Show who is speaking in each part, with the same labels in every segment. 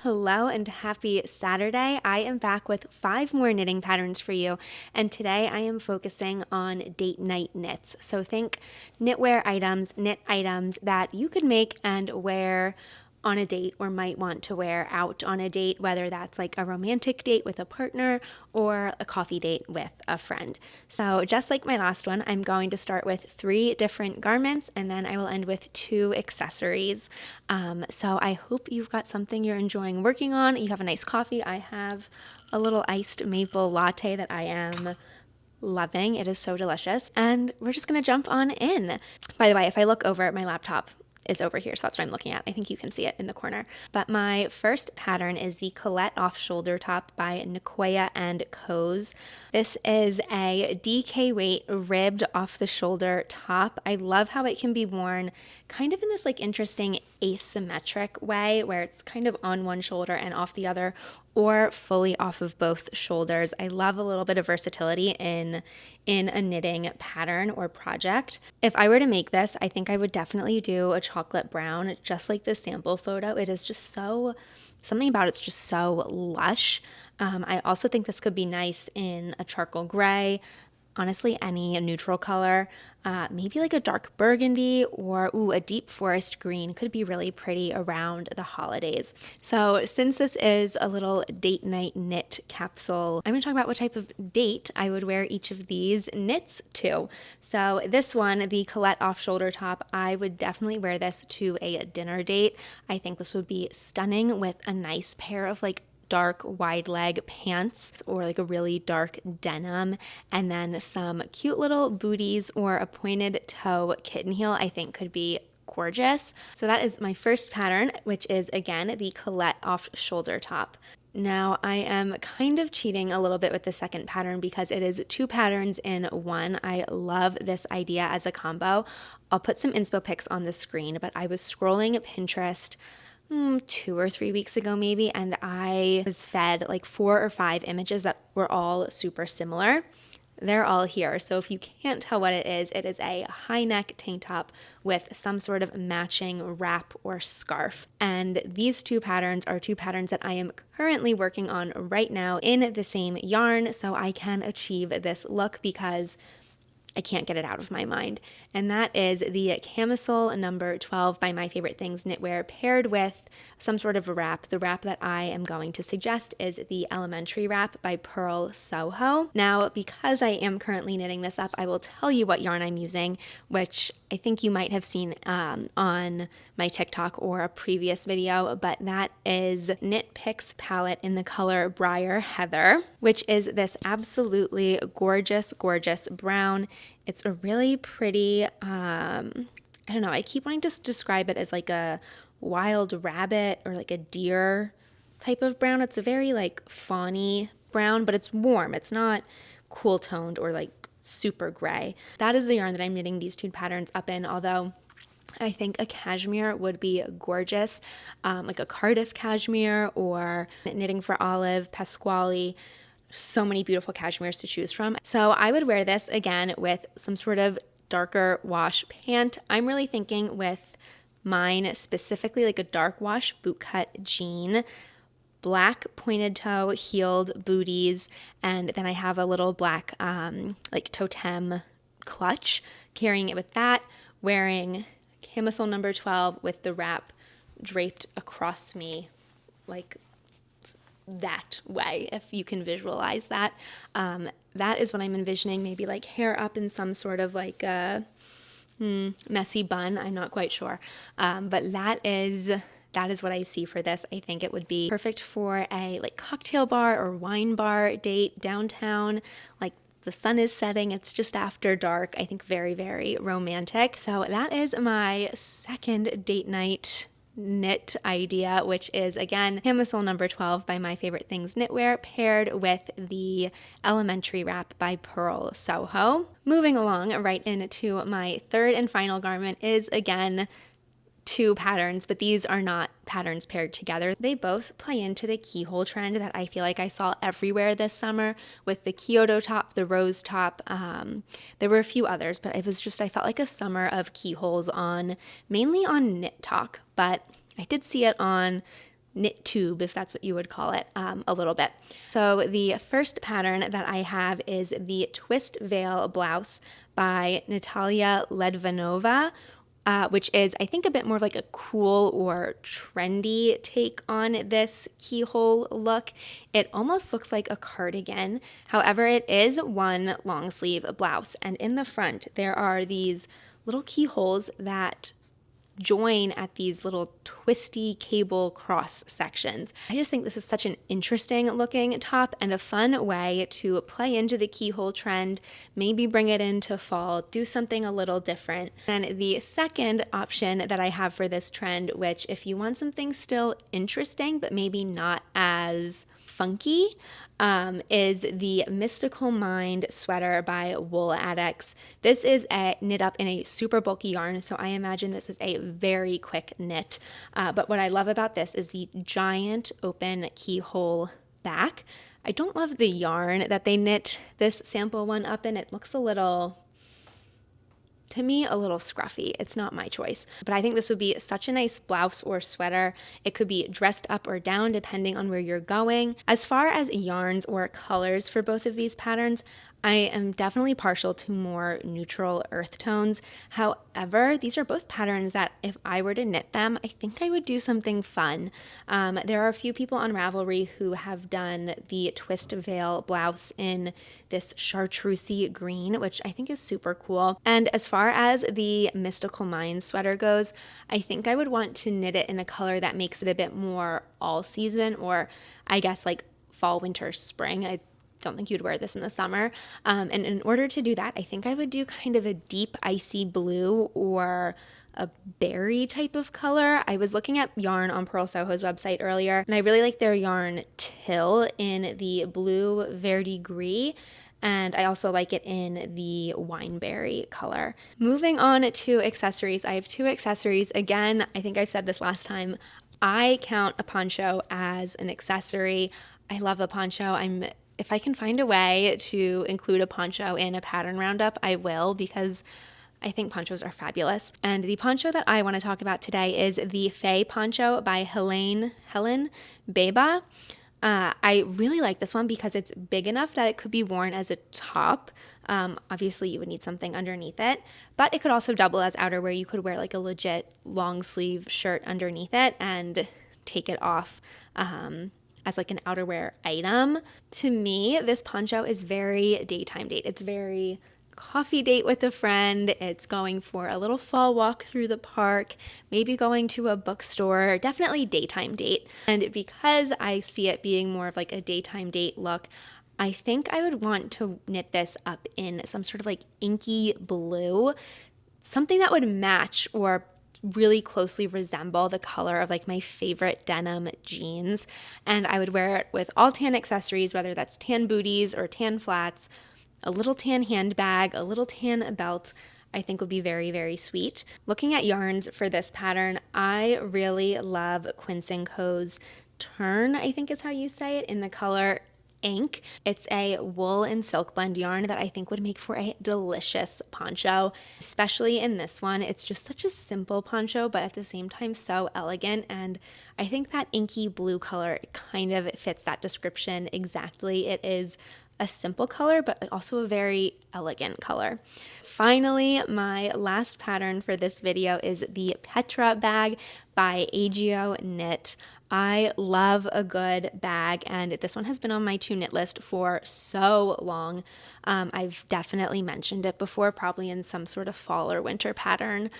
Speaker 1: Hello and happy Saturday. I am back with 5 more knitting patterns for you, and today I am focusing on date night knits. So think knitwear items, knit items that you could make and wear on a date or might want to wear out on a date, whether that's like a romantic date with a partner or a coffee date with a friend. So just like my last one, I'm going to start with 3 different garments and then I will end with 2 accessories. So I hope you've got something you're enjoying working on. You have a nice coffee. I have a little iced maple latte that I am loving. It is so delicious. And we're just going to jump on in. By the way, if I look over at my laptop, is over here, so that's what I'm looking at. I think you can see it in the corner. But my first pattern is the Colette off shoulder top by Nicoya and Co's. This is a DK weight ribbed off the shoulder top. I love how it can be worn kind of in this like interesting asymmetric way where it's kind of on one shoulder and off the other, or fully off of both shoulders. I love a little bit of versatility in a knitting pattern or project. If I were to make this, I think I would definitely do a chocolate brown, just like this sample photo. It is just something about it's just so lush. I also think this could be nice in a charcoal gray, honestly any neutral color, maybe like a dark burgundy or a deep forest green could be really pretty around the holidays. So since this is a little date night knit capsule, I'm going to talk about what type of date I would wear each of these knits to. So this one, the Colette off shoulder top, I would definitely wear this to a dinner date. I think this would be stunning with a nice pair of like dark wide leg pants or like a really dark denim and then some cute little booties or a pointed toe kitten heel I think could be gorgeous. So that is my first pattern, which is again the Colette off shoulder top. Now I am kind of cheating a little bit with the second pattern because it is 2 patterns in one. I love this idea as a combo. I'll put some inspo pics on the screen, but I was scrolling Pinterest 2 or 3 weeks ago maybe, and I was fed like 4 or 5 images that were all super similar. They're all here. So if you can't tell what it is a high neck tank top with some sort of matching wrap or scarf. And these 2 patterns are 2 patterns that I am currently working on right now in the same yarn so I can achieve this look because I can't get it out of my mind. And that is the camisole number 12 by My Favorite Things Knitwear paired with some sort of a wrap. The wrap that I am going to suggest is the Elementary Wrap by Pearl Soho. Now, because I am currently knitting this up, I will tell you what yarn I'm using, which I think you might have seen on my TikTok or a previous video, but that is Knit Picks palette in the color Briar Heather, which is this absolutely gorgeous, gorgeous brown. It's a really pretty, I don't know, I keep wanting to describe it as like a wild rabbit or like a deer type of brown. It's a very like fawny brown, but it's warm. It's not cool toned or like super gray. That is the yarn that I'm knitting these 2 patterns up in, although I think a cashmere would be gorgeous, like a Cardiff cashmere or Knitting for Olive, Pasquale. So many beautiful cashmeres to choose from. So I would wear this again with some sort of darker wash pant. I'm really thinking with mine specifically like a dark wash bootcut jean, black pointed toe heeled booties, and then I have a little black like totem clutch, carrying it with that, wearing camisole number 12 with the wrap draped across me like that way, if you can visualize that. That is what I'm envisioning, maybe like hair up in some sort of like a messy bun. I'm not quite sure. But that is what I see for this. I think it would be perfect for a like cocktail bar or wine bar date downtown, like the sun is setting, it's just after dark. I think very, very romantic. So that is my second date night knit idea, which is again camisole number 12 by My Favorite Things Knitwear paired with the Elementary Wrap by Pearl Soho. Moving along right into my third and final garment is again 2 patterns, but these are not patterns paired together. They both play into the keyhole trend that I feel like I saw everywhere this summer with the Kyoto top, the rose top. There were a few others, but I felt like a summer of keyholes mainly on Knit Talk, but I did see it on knit tube, if that's what you would call it, a little bit. So the first pattern that I have is the Twistveil blouse by Natalia Ledvanova, which is, I think, a bit more of like a cool or trendy take on this keyhole look. It almost looks like a cardigan. However, it is one long sleeve blouse. And in the front, there are these little keyholes that join at these little twisty cable cross sections. I just think this is such an interesting looking top and a fun way to play into the keyhole trend, maybe bring it into fall, do something a little different. And the second option that I have for this trend, which if you want something still interesting but maybe not as funky, is the Mystical Mind sweater by Wool Addicts. This is knit up in a super bulky yarn, so I imagine this is a very quick knit. But what I love about this is the giant open keyhole back. I don't love the yarn that they knit this sample one up in. It looks a little, to me, a little scruffy. It's not my choice. But I think this would be such a nice blouse or sweater. It could be dressed up or down depending on where you're going. As far as yarns or colors for both of these patterns, I am definitely partial to more neutral earth tones. However, these are both patterns that if I were to knit them, I think I would do something fun. There are a few people on Ravelry who have done the Twistveil blouse in this chartreusey green, which I think is super cool. And as far as the Mystical Mind sweater goes, I think I would want to knit it in a color that makes it a bit more all season, or I guess like fall, winter, spring. I don't think you'd wear this in the summer. And in order to do that, I think I would do kind of a deep icy blue or a berry type of color. I was looking at yarn on Pearl Soho's website earlier, and I really like their yarn Till in the blue verdigris. And I also like it in the wineberry color. Moving on to accessories, I have two accessories. Again, I think I've said this last time, I count a poncho as an accessory. I love a poncho. If I can find a way to include a poncho in a pattern roundup, I will, because I think ponchos are fabulous. And the poncho that I want to talk about today is the Faye poncho by Helen Beba. I really like this one because it's big enough that it could be worn as a top. Obviously, you would need something underneath it, but it could also double as outerwear. You could wear like a legit long sleeve shirt underneath it and take it off as like an outerwear item. To me, this poncho is very daytime date. It's very coffee date with a friend. It's going for a little fall walk through the park, maybe going to a bookstore, definitely daytime date. And because I see it being more of like a daytime date look, I think I would want to knit this up in some sort of like inky blue, something that would match or really closely resemble the color of like my favorite denim jeans. And I would wear it with all tan accessories, whether that's tan booties or tan flats, a little tan handbag, a little tan belt. I think would be very, very sweet. Looking at yarns for this pattern, I really love Quince & Co.'s Turn, I think is how you say it, in the color Ink. It's a wool and silk blend yarn that I think would make for a delicious poncho, especially in this one. It's just such a simple poncho, but at the same time so elegant, and I think that inky blue color kind of fits that description exactly. It is a simple color, but also a very elegant color. Finally, my last pattern for this video is the Petra bag by Agio Knit. I love a good bag, and this one has been on my to knit list for so long. I've definitely mentioned it before, probably in some sort of fall or winter pattern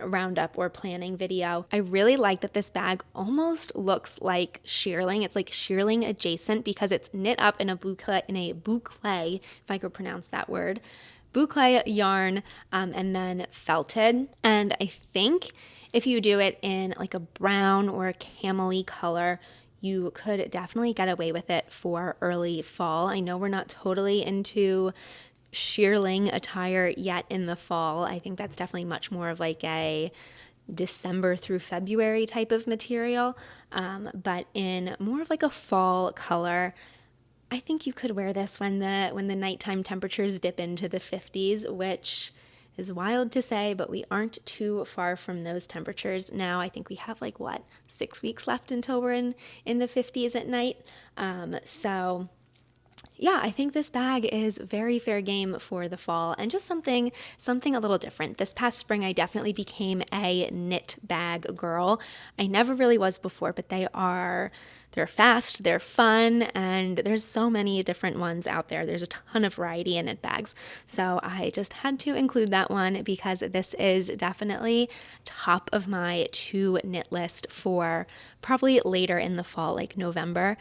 Speaker 1: roundup or planning video. I really like that this bag almost looks like shearling. It's like shearling adjacent because it's knit up in a boucle, if I could pronounce that word, boucle yarn, and then felted. And I think if you do it in like a brown or a camel-y color, you could definitely get away with it for early fall. I know we're not totally into shearling attire yet in the fall. I think that's definitely much more of like a December through February type of material, but in more of like a fall color, I think you could wear this when the nighttime temperatures dip into the 50s, which is wild to say, but we aren't too far from those temperatures now. I think we have like, what, 6 weeks left until we're in the 50s at night. So yeah, I think this bag is very fair game for the fall and just something a little different. This past spring, I definitely became a knit bag girl. I never really was before, but they're fast, they're fun, and there's so many different ones out there. There's a ton of variety in knit bags. So I just had to include that one because this is definitely top of my to knit list for probably later in the fall, like November.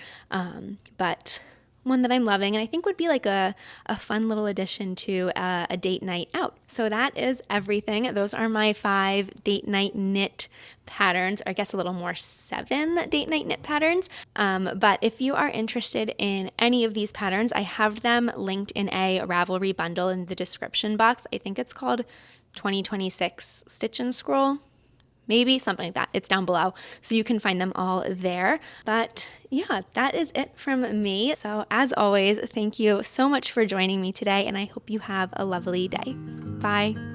Speaker 1: But one that I'm loving and I think would be like a fun little addition to a date night out. So that is everything. Those are my 5 date night knit patterns, or I guess a little more 7 date night knit patterns. But if you are interested in any of these patterns, I have them linked in a Ravelry bundle in the description box. I think it's called 2026 Stitch and Scroll. Maybe something like that. It's down below, so you can find them all there. But yeah, that is it from me. So as always, thank you so much for joining me today, and I hope you have a lovely day. Bye.